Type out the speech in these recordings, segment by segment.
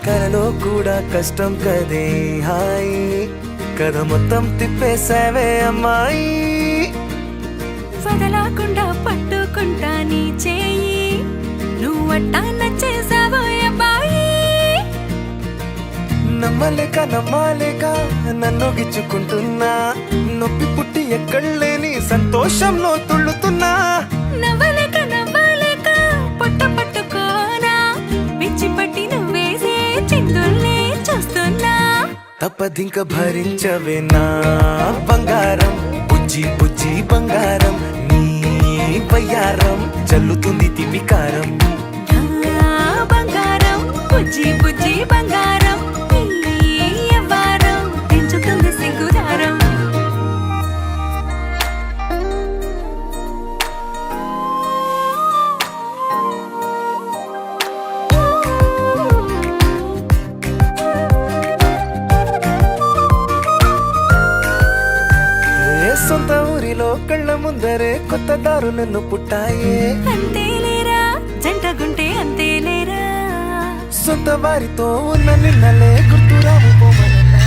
కలలో కూడా కష్టం కదే హాయి కథ మొత్తం తిప్పేసావే అమ్మాయి వదలకుండా పట్టుకుంటా నీ చేయి నువ్వట్టా నచ్చేసావో అబ్బాయి నమ్మలేక నన్ను గిచ్చుకుంటున్నా నొప్పి పుట్టి ఎక్కడలేని సంతోషంలో తుళ్ళుతున్నా నవ్వలేక పొట్ట పట్టుకోనా పిచ్చి పట్టి నువ్వేసే చిందుల్ని చూస్తున్నా తప్పదింక భరించవే నా బంగారం బుజ్జి బుజ్జి బంగారం నీ బయ్యారం చల్లుతుంది తిమికారం బంగారం బుజ్జి బుజ్జి బంగారం ఎవ్వారం పెంచుతుంది సిగ్గుదారం సొంత ఊరిలో కళ్ళ ముందరే కొత్త దారులను పుట్టాయే అంతేలేరా జంటగుంటే అంతేలేరా సొంత వారితో ఉన్న నిన్నలే గుర్తురావు పోమనన్నా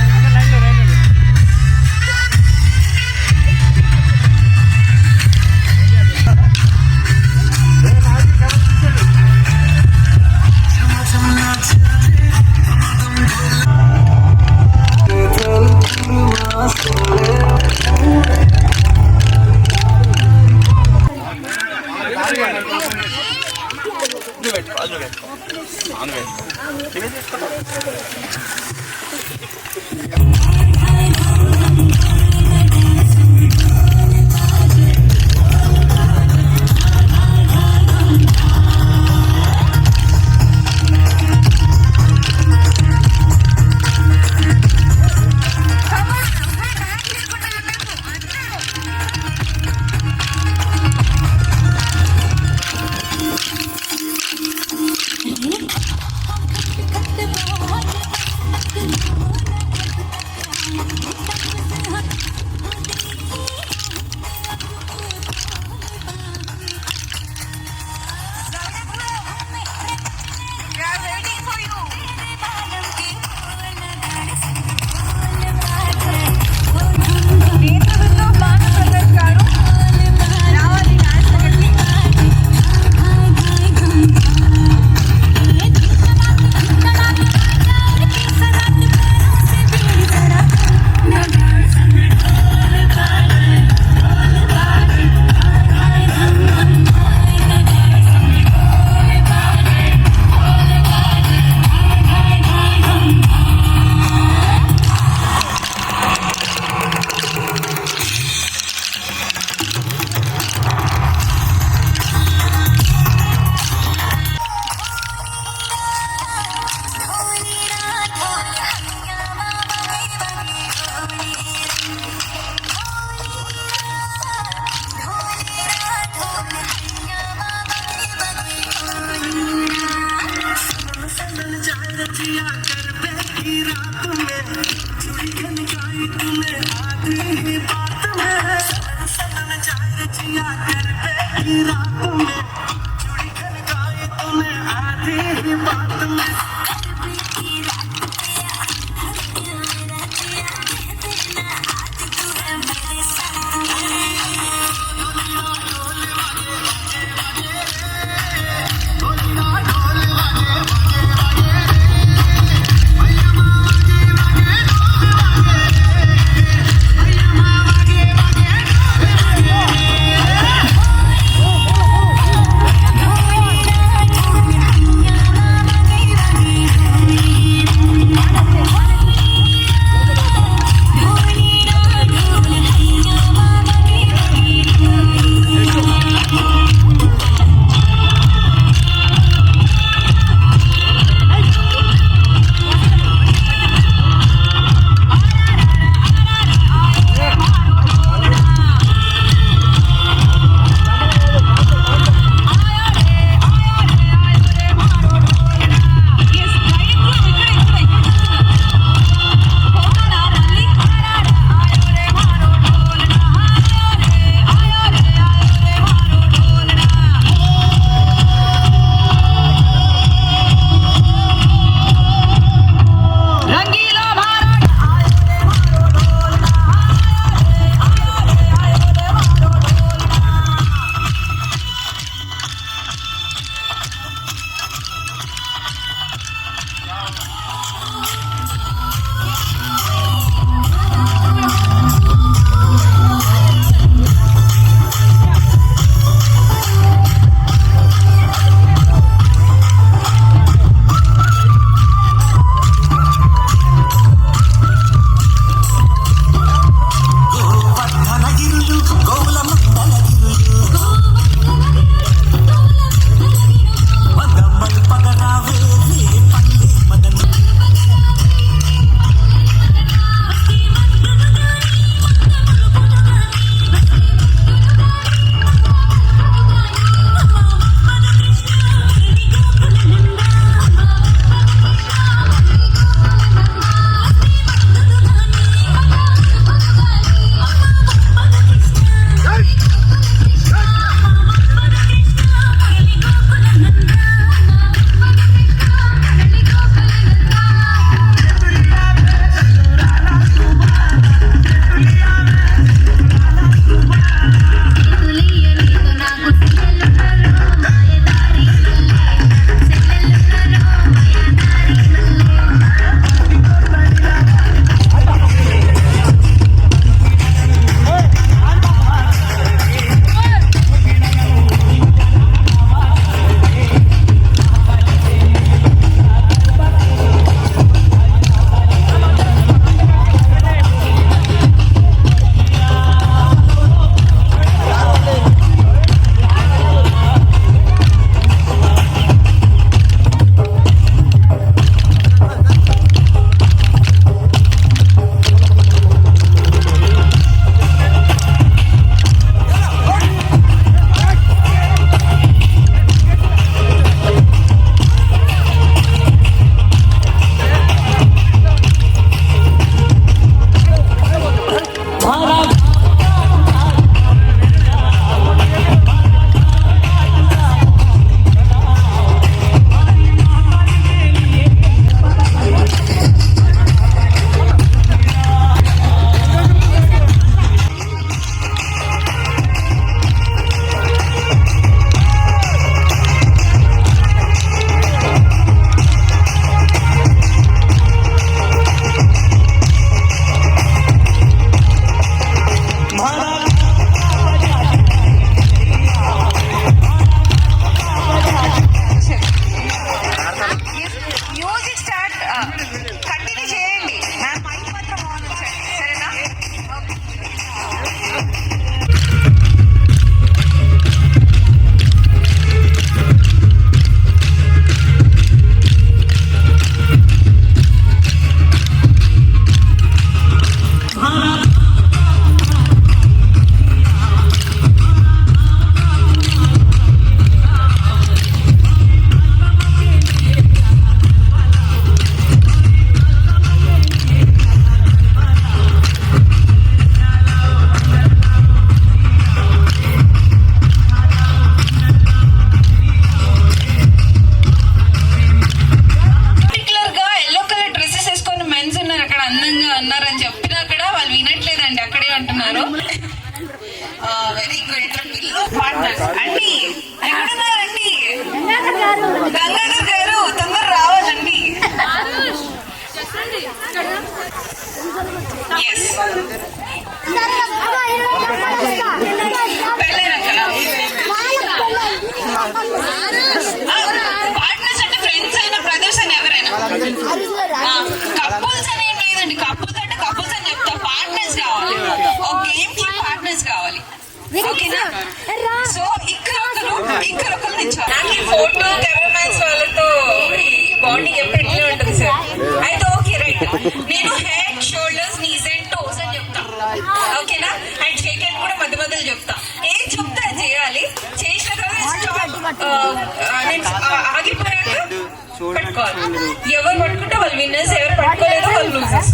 పట్టుకోవాలి. ఎవరు పట్టుకుంటే వాళ్ళు విన్నర్స్, ఎవరు పట్టుకోలేదో వాళ్ళు లూజర్స్.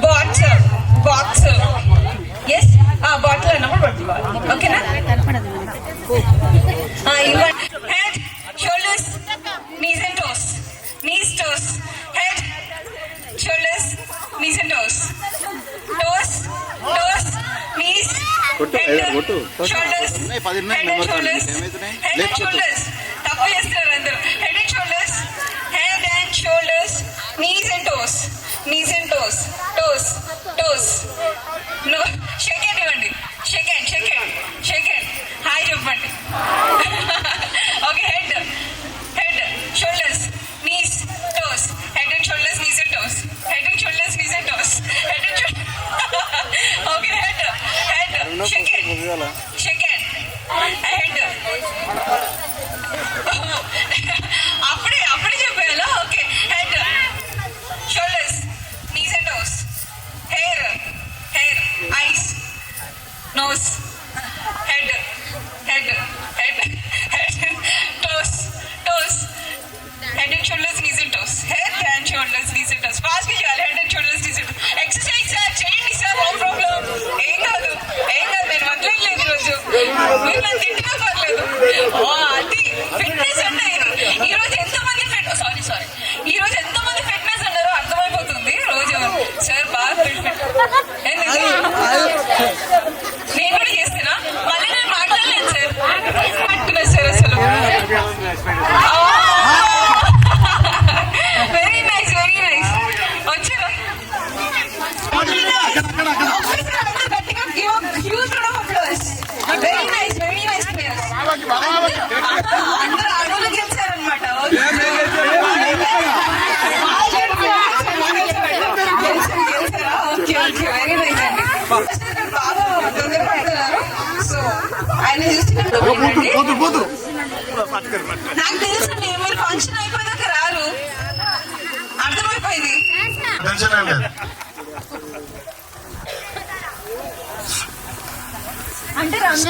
బాక్స్ ఎస్ బాటిల్ అన్నప్పుడు పట్టుకోవాలి. ఓకేనా? Head, shoulders, knees and toes, knees, toes, head, shoulders, knees and toes, toes, knees, head, shoulders, head and shoulders, head and shoulders. తప్పు చేస్తున్నారు అందరూ. Head and shoulders, head and shoulders, knees and toes, knees and toes, toes. No, shake hand ఇవ్వండి. Shake hand. Hi చెప్పండి. Okay, head, shoulders, knees, toes, head and shoulders, knees and toes, head and shoulders, knees and toes, head and shoulders. Okay, head, shake hand, head. అప్పుడే చెప్పేయాలా? Okay, head, shoulders, knees and toes, hair, eyes, nose, head, toes, head and shoulders, knees and toes, head and shoulders, knees and toes. Fast గా చేయాలి. head and shoulders, knees and toes. Exercise sir, చేయండి sir, no problem. ఏం కాదు, నేను వదలలేదు ఈరోజు. మీరు నన్ను తిట్టినా పర్లేదు. అది ఫిట్నెస్ అంటే ఈరోజు ఎంతమంది సారీ ఈరోజు ఎంతమంది ఫిట్నెస్ అన్నారో అర్థమైపోతుంది రోజు. సార్ బాగా ఫిట్ నేను కూడా చేస్తున్నా. మళ్ళీ నేను మాట్లాడలేదు సార్, పట్టుకున్నా సార్ అసలు. వెరీ నైస్ వచ్చారా? Very nice players. అందరూ ఆడోళ్ళు గెలిచారనమాట. ఓకే, వెరీ నైస్ అండి. బాగా తొందరపడుతున్నారు. సో ఆయన చూస్తున్నారు. నాకు తెలుసండి, మీరు ఫంక్షన్ అయిపోయాక రారు, అర్థమైపోయింది. అంటే రమణ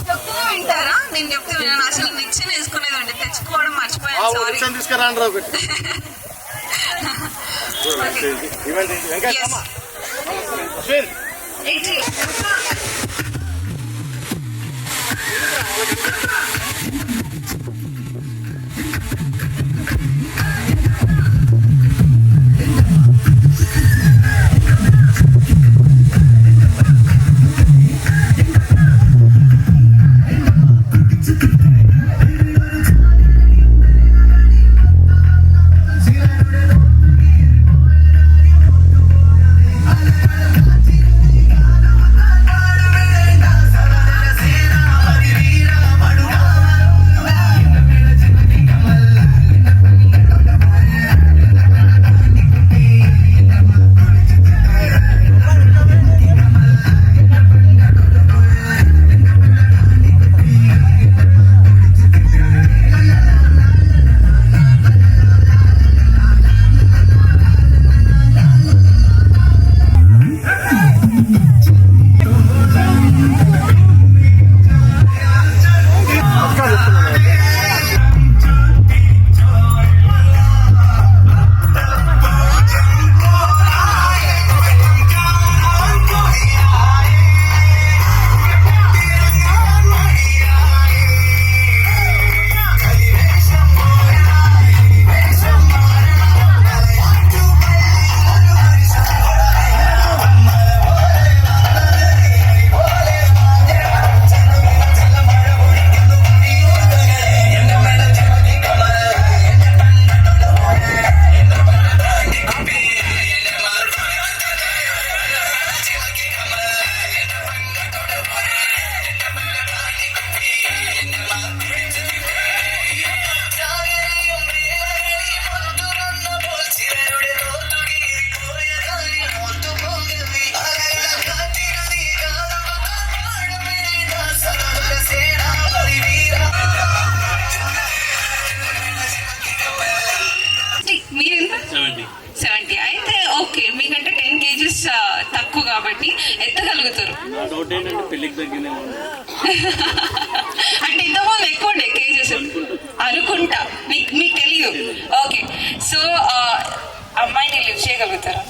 చెప్తూనే వింటారా? నేను చెప్తే విన్నాను. అసలు నిచ్చెన వేసుకునేది అండి, తెచ్చుకోవడం మర్చిపోయాను. కాబట్టి ఎత్తగలుగుతారు. అంటే ఇంతకుముందు ఎక్కువ ఉండే కేజెస్ అనుకుంటా, మీకు తెలియదు. లేదు. ఓకే, సో అమ్మాయిని లివ్ చేయగలుగుతారా?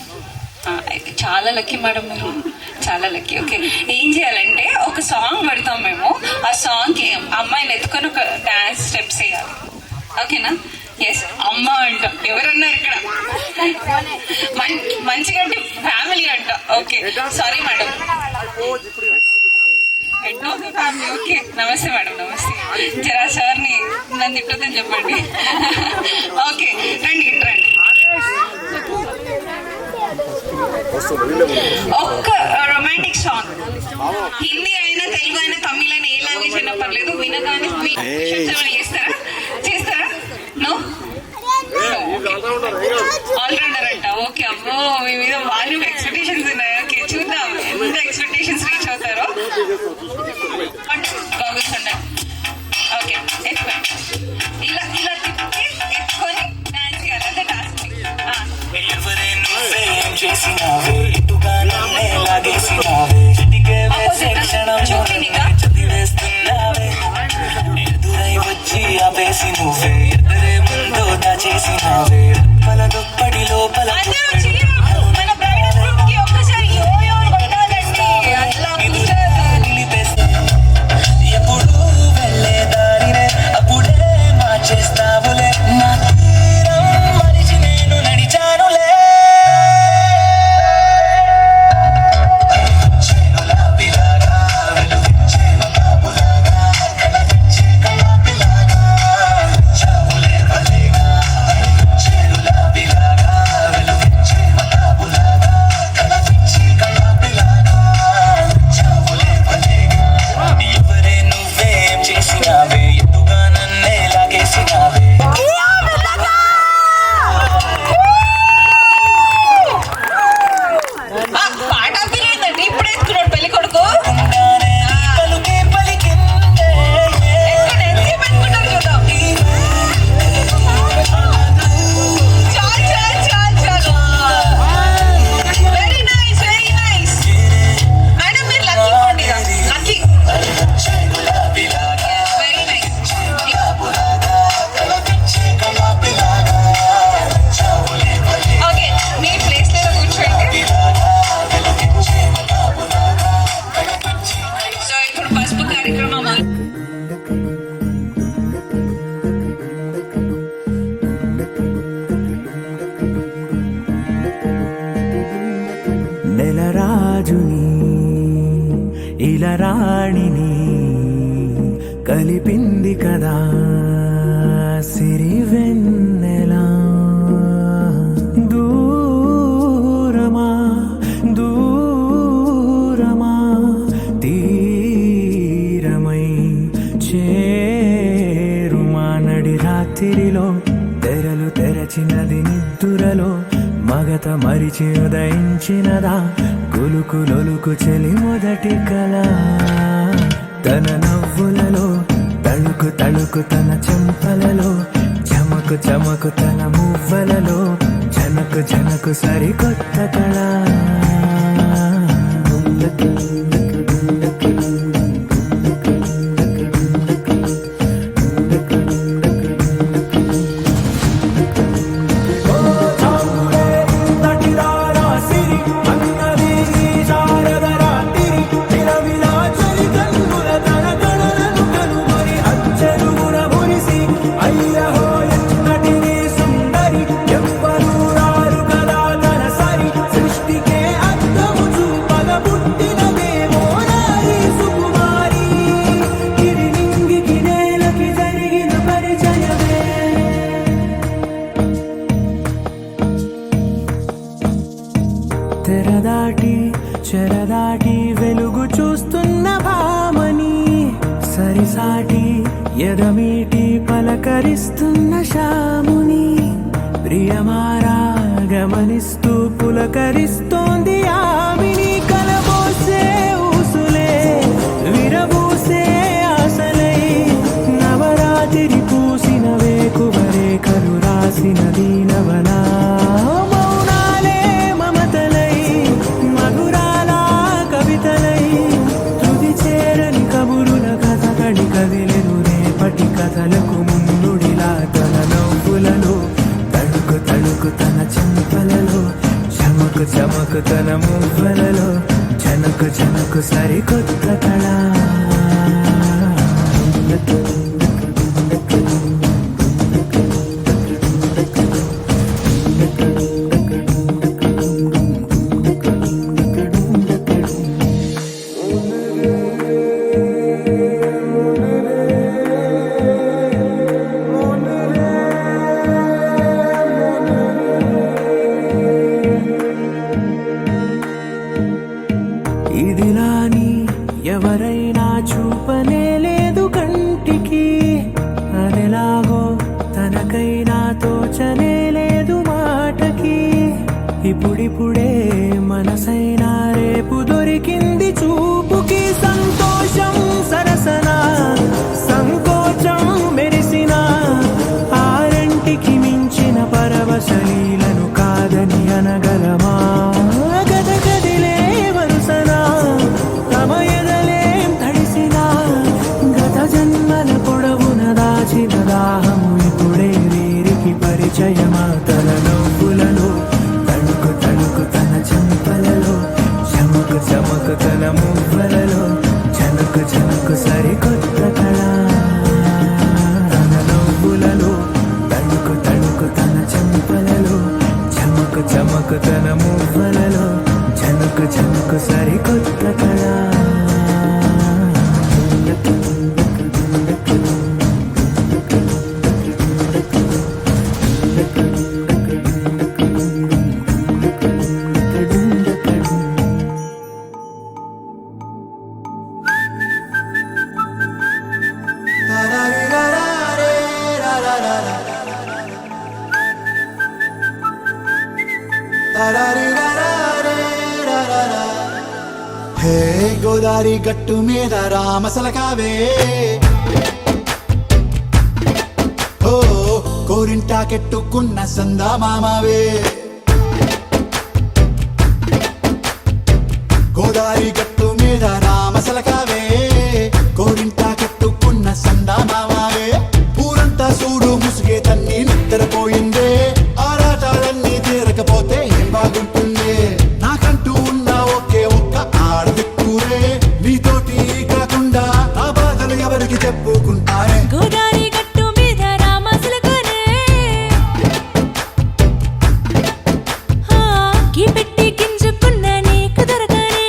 అయితే చాలా లక్కీ మేడం, మీరు చాలా లక్కీ. ఓకే, ఏం చేయాలంటే ఒక సాంగ్ పెడతాం మేము, ఆ సాంగ్కి అమ్మాయిని ఎత్తుకొని ఒక డాన్స్ స్టెప్స్ వేయాలి. ఓకేనా? ఎస్, అమ్మ అంట. ఎవరన్నారు ఇక్కడ? మంచిగా అంటే ఫ్యామిలీ అంట. Okay, sorry madam, head of the family. Okay, నమస్తే మేడం, నమస్తే. జరా సార్ని నన్ను తిట్టొద్దని చెప్పండి. ఓకే, రండి రండి. ఒక్క రొమాంటిక్ సాంగ్, హిందీ అయినా తెలుగు అయినా తమిళ అయినా ఏ లాంగ్వేజ్ అయినా పర్లేదు, వినగానే చేస్తారా? చేస్తారా? నో, ఆల్రౌండర్ అంట. ఓకే, అమ్మో మీ మీద వాళ్ళు ఎక్స్పెక్టేషన్స్ ఉన్నాయి. ఓకే, చూద్దాం ఎంత ఎక్స్పెక్టేషన్స్ రీచ్ అవుతారో. గాగుల్స్ ఉన్నాయి. ఓకే, ఇలా ఇలా తిప్పి ఎత్తుకొని డాన్స్ చేయాలి. అదే టాస్క్. ఆపేసి నువ్వే ఎదురే ముందో దాచేసినావే మన దుప్పటి లోపల మన బ్రైడల్ గ్రూప్ కి ఒక్కసారి యోయో కొట్టాలండి. అట్లా నిలిపేస్తే ఎప్పుడు వెళ్ళే దారినే అప్పుడే మార్చేస్తావులే, నా తీరం మరిచి నేను నడిచానులే. నెలరాజుని ఇలా రాణిని కలిపింది కదా సిరివెన్నెలా. దూరమా దూరమా తీరమై చేరుమా నడి రాత్రిలో తెరలు తెరచినది నిద్దురలో మగత మరిచి ఉదయించినదా కులుకులొలుకు చెలి మొదటి కళ. తన నవ్వులలో తళుకు తళుకు తన చెంపలలో చమకు చమకు తన మువ్వలలో జనకు జనకు సరికొత్త కళ. తెరదాటి చెరదాటి వెలుగు చూస్తున్న భామని సరిసాటి ఎదమీటి పలకరిస్తున్న శాముని ప్రియమారా గమనిస్తూ పులకరిస్తోంది ఆవిని. కలబోసే ఊసులే విరబూసే ఆశలై నవరాత్రి పూసిన వేకువరేఖలు రాసిన దీనవనా. కథలకు ముందుడిలా తన నవ్వులను చమకు తన మువ్వలలో చనకు చనకు సరికొత్త కళ ఇదిలాని ఎవరైనా చూపనే లేదు కంటికి అదెలాగో తనకైనా తోచనే లేదు మాటకి ఇప్పుడిప్పుడే మనసైనా రేపు దొరికింది చూపుకి సంతోషం సరసన సంకోచం మెరిసిన ఆరంటికి మించిన పరవశలీలను కాదని అనగలమా గదగదిలే వరుసన తమ ఎదలేం తడిసిన గత జన్మల పొడవున దాచిన దాహము ఇప్పుడే వీరికి పరిచయమా తన నవ్వులలో తణుకు తణుకు తన చెంపలలో చమకు చమకు తన మువ్వలలో చనకు చనకు సరికొత్త కళ తన నవ్వులలో తణుకు తణుకు తన చెంపలలో చమకు చమకు తన మువ్వలలో చనకు చనకు సరికొత్త కళ హే గోదారి గట్టు మీద రామసలకావే ఓ కోరింటా కెట్టుకున్న సందా మామావే గోదారి గట్టు మీద రామసలకావే కోరింటా కెట్టుకున్న సందా మామావే ఊరంతా చూడు ముసుగే తన్ని నిద్రపోయిందే ఆరాటాలన్నీ తీరకపోతే ఏం బాగుంటుంది నాకంటూ ఉన్న ఒకే ఒక్క ఆడదిక్కురే నీతోటి కాకుండా ఆ బాధలు ఎవరికి చెప్పుకుంటారే గోదారి గట్టు మీద రామసులకనే గీ పెట్టి గింజుకున్న నీకు దొరకనే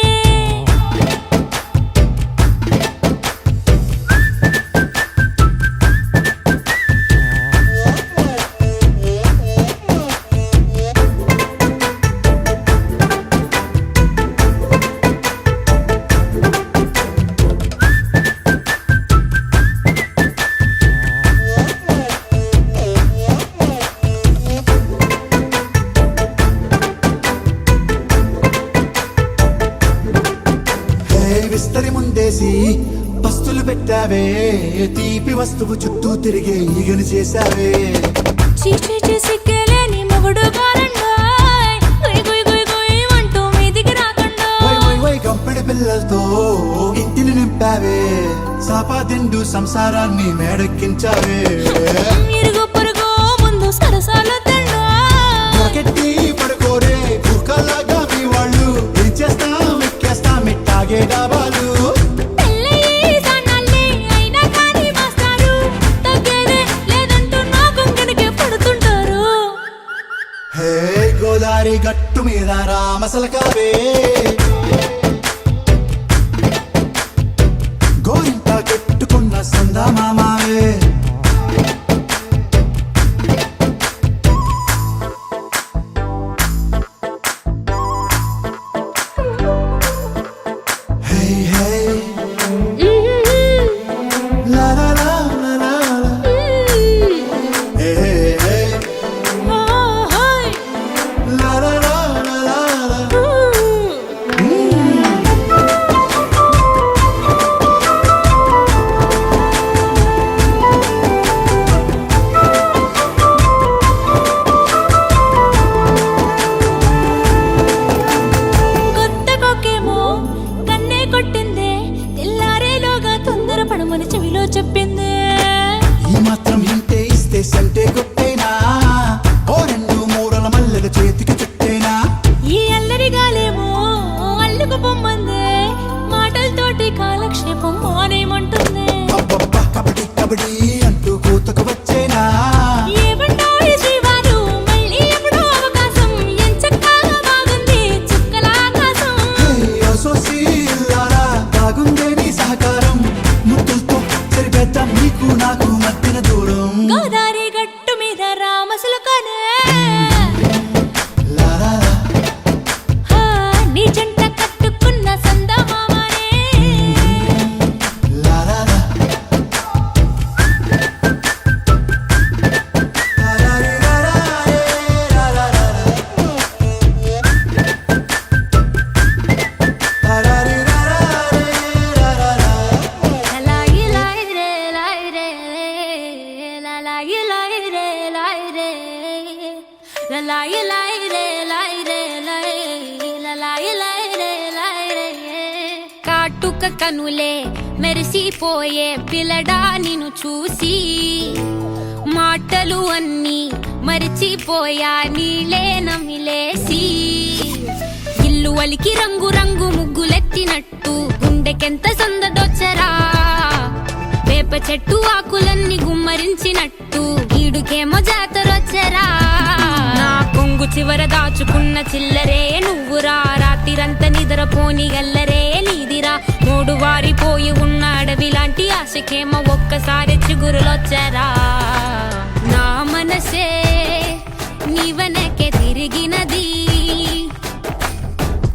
విస్తరి ముందేసి పస్తులు పెట్టావే తీపి వస్తువు చుట్టూ తిరిగే ఈగను చేశావే చీచి సిగ్గలేని మొగుడు కారండాయ్ గుయ్ గుయ్ గుయ్ గుయ్ అంటూ మీదికి రాకండా వై వై వై గంపెడి పిల్లలతో ఇంటిని నింపావే సాపాదిండు సంసారాన్ని మేడెక్కించావే ఇరుగు పొరుగు ముందు సరసాల తండా పొగెట్టి పడుకోరే భూకల్లాగా మీ వాళ్ళు ఏం చేస్తాం ఎక్కేస్తాం మిట్టాగే డాబాలు పెళ్ళయి సన్నాల్ని అయినా కానీ మాస్తారు తగ్గేదే లేదంటూ నా కొంగనికే పడుతుంటారు హే గోదారి గట్టు మీద రామసలకావే గోరింట కెట్టుకున్న సందా మామావే హే హే లా లా లా లా లా లా. హే హే లా లా లా లా లా లా. లలాయి లాయి రే లాయి రే లాయి లలాయి లాయి రే లాయి రే కాటుక కనులే మెరిసిపోయే పిల్లడా నిన్ను చూసి మాటలు అన్నీ మరిచిపోయా నీలే నమిలేసి ఇల్లు వలికి రంగు రంగు ముగ్గులెత్తినట్టు గుండెకెంత సందడొచ్చరా వేప చెట్టు ఆకులన్నీ గుమ్మరించినట్టు ఈడుకేమో జాతరొచ్చరా నా కొంగు చివర దాచుకున్న చిల్లరే నువ్వురా రాత్రిరంతా నిద్రపోని గల్లరే నీదిరా మూడు వారిపోయి ఉన్న అడవి లాంటి ఆశకేమో ఒక్కసారి చిగురులొచ్చరా నా మనసే నీ వెనకే తిరిగినది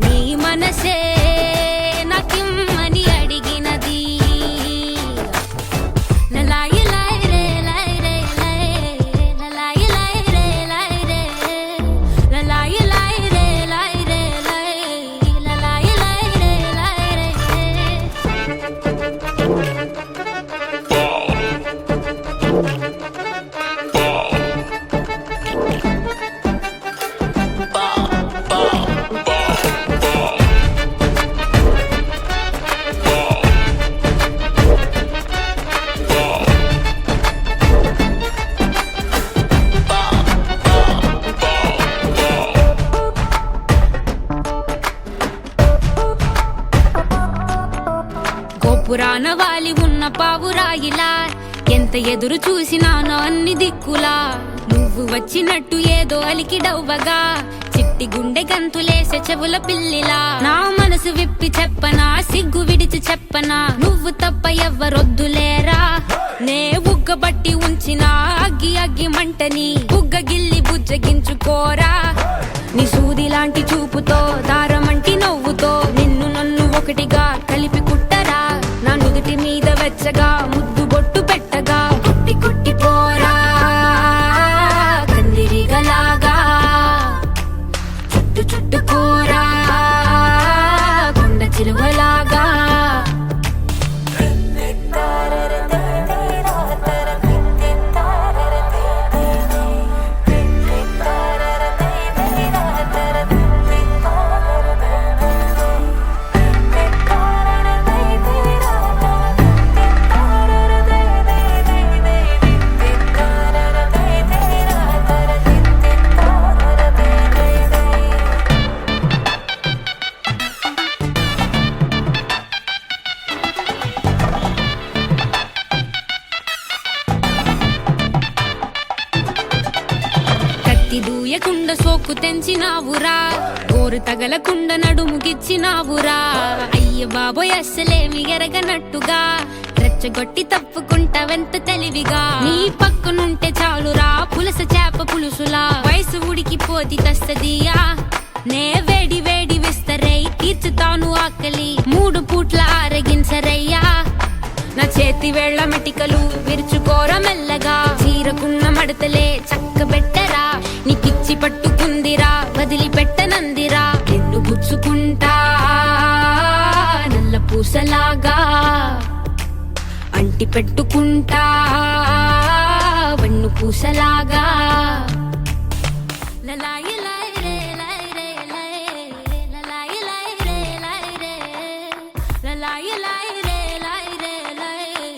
నీ మనసే నాకిమ్మని అడిగినది లలాయి లాయి రే లాయి రే లాయి లలాయి లాయి రే లాయి రే లలాయి లాయి రే లాయి రే లాయి లలాయి లాయి రే లాయి రే గోపురాన వాలి ఉన్న పావురాయిలా ఎంత ఎదురు చూసినానో అన్ని దిక్కులా నువ్వు వచ్చినట్టు ఏదో అలికిడవ్వగా చిట్టి గుండె గంతులేసే చెవుల పిల్లిలా నా మనసు విప్పి చెప్పనా సిగ్గు విడిచి చెప్పనా నువ్వు తప్ప ఎవ్వరొద్దులేరా నే బుగ్గబట్టి ఉంచిన అగ్గి అగ్గి మంటని బుగ్గ గిల్లి బుజ్జగించుకోరా నీ సూది లాంటి చూపుతో దారమంటి నవ్వుతో నిన్ను నన్ను ఒకటిగా కలిపి కుట్టరా నా నుదుటి మీద వెచ్చగా ముద్దు బొట్టు పెట్టగా కుట్టి కుట్టి పోరా కందిరిగలాగా చుట్టు చుట్టుకోరా కొండ చిలువలాగా దూయకుండ సోకు తెంచినావురా గోరు తగలకుండ నడుముగిచ్చినావురా అయ్య బాబోయ్ అస్సలేమి ఎరగనట్టుగా రెచ్చగొట్టి తప్పుకుంటావెంత తెలివిగా నీ పక్కనుంటే చాలురా పులస చేప పులుసులా వయసు ఉడికిపోతి తస్తదియా నే వేడి వేడి విస్తరై తీర్చుతాను ఆకలి 3 పూట్ల ఆరగించరయ్యా నా చేతి వేళ్ల మెటికలు విరుచుకోర మెల్లగా చీరకున్న మడతలే చక్కబెట్టరా నీకిచ్చి పట్టుకుందిరా వదిలిపెట్టనందిరా నిన్ను గుచ్చుకుంటా నల్ల పూసలాగా అంటి పెట్టుకుంటా వన్ను పూసలాగా లలాయి లాయి రే లాయి రే లాయి లలాయి లాయి రే లాయి రే లలాయి లాయి రే లాయి రే లాయి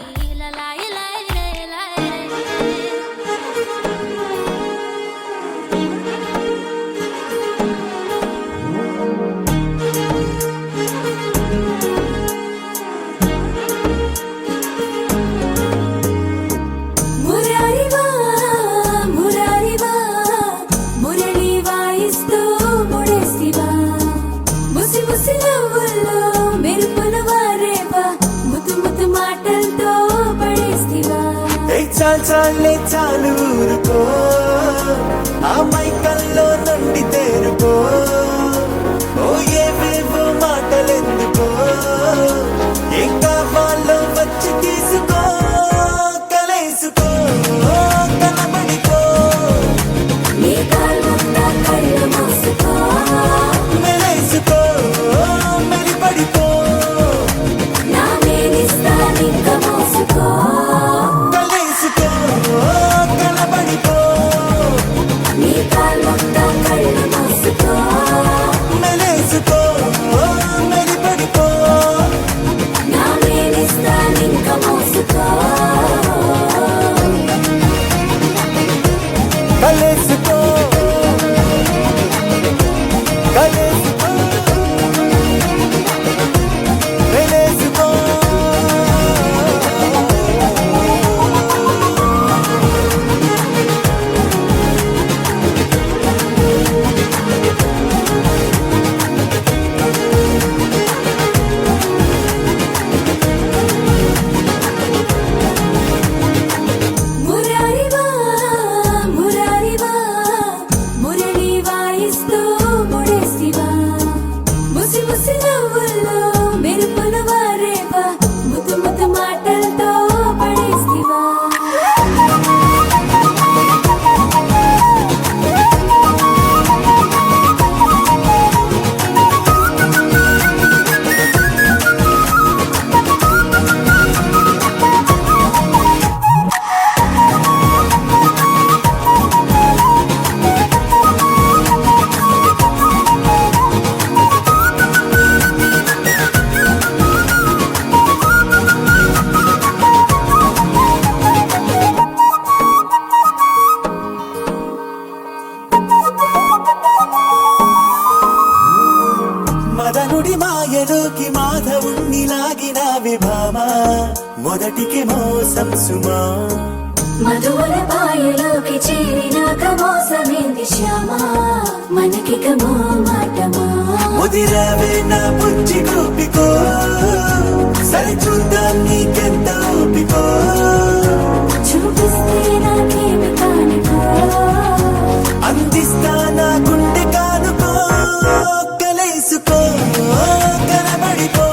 లలాయి లాయి రే లాయి మురారివా మురారివా మురళి వాయిస్తూ ముడేసివా ముసి ముసి నవ్వుల్లో మెరుపుల వారేవా ముతు ముతు మాటలతో పడేసివా చాలే చాలు ఊరుకో ఆ మైకల్లో నుండి తేరుకో ఓ ఏవేవో మాటలెందుకో ఏం కావాలో వచ్చి తీసుకో కలేసుకో కనబడిపో నీ కాళ్ళంతా కళ్ళు మూసుకో మెలేసుకో మెలిపడిపో నా మేనిస్తా నింక మోసుకో కలేసుకో కనబడిపో నీ కాళ్ళ మాపుడి మాయలోకి మాధవుణ్ణి లాగిన విభామా మొదటికి మోసం సుమా మధువుల పాయలోకి చేరినాక మోసమేంది శ్యామా మనకిక మాటమా ముదిరావే నా బుజ్జి గోపికో సరి చూద్దాం నీకెంత ఓపికో చూపిస్తే నాకేమి కానుకో అందిస్తా నా గుండె కానుకో కలేసుకో కనబడిపో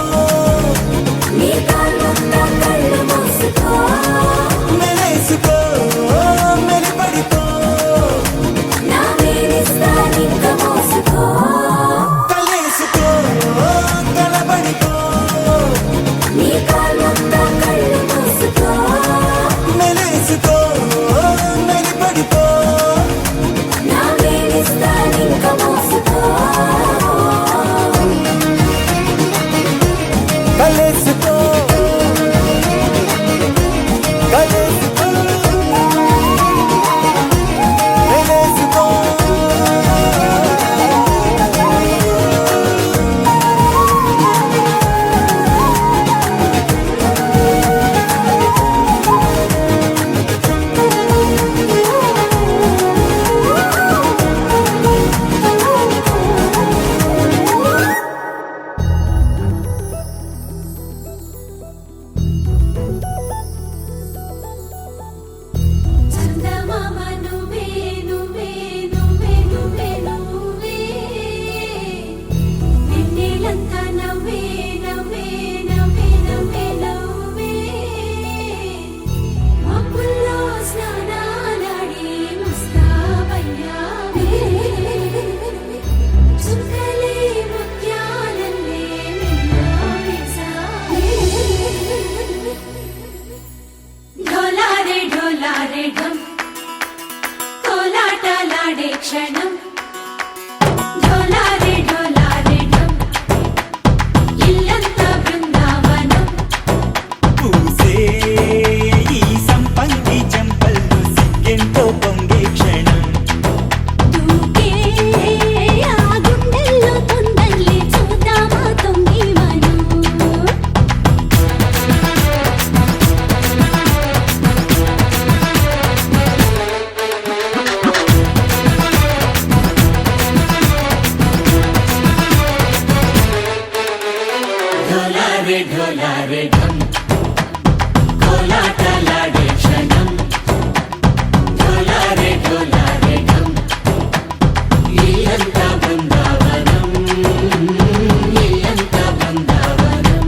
నీ కాళ్ళంతా కళ్ళు మూసుకో మెలేసుకో మెలిపడిపో నా వేలిస్తా నింక మోసుకో కలేసుకో కనబడిపో నీ కాళ్ళంతా కళ్ళు మూసుకో మెలేసుకో మెలిపడిపో నా వేలిస్తా నింక మోసుకో కలేసుకో కలేసుకో మెలేసుకో చందమామ నువ్వే నువ్వే నువ్వే నువ్వే నువ్వే వెన్నెలంతా నవ్వే నవ్వే నవ్వే నవ్వే నవ్వే మబ్బుల్లో స్నానాలాడి ముస్తాబయ్యావే చుక్కలే ముత్యాలల్లే నిన్నో వేసావే ढोलारे ढम కోలాటలాడే క్షణం ढोलारे ढम ఇల్లంతా బృందావనం పూసే ఈ సంపంగి చెంపల్లో సిగ్గెంతో పొంగే క్షణం దూకే ఆ గుండెల్లో తొందల్లి చూద్దామా తొంగి మనం ढोलारे ढम కోలాటలాడే క్షణం ढोलारे ढम ఇల్లంతా బృందావనం ఇల్లంతా బృందావనం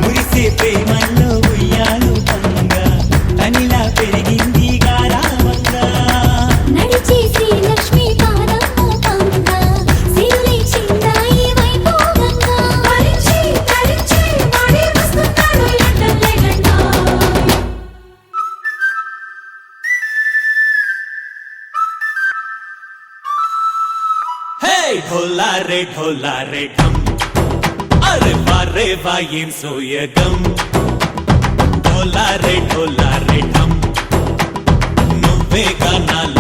మురిసే ప్రేమల్లో ఉయ్యాలు పంగా తనిలా పెరిగింది గారావంగా నడిచేసి లక్ష్మీ పాదము పంగా సిరులే చిందాయి వైభోగంగా పరిచి పరిచి వాడి వస్తున్నాడు ఎట్టలే గంట హే ढोलारे ढम అరే వారే వాయేం సోయగం ढोलारे ढम నువ్వే గానాల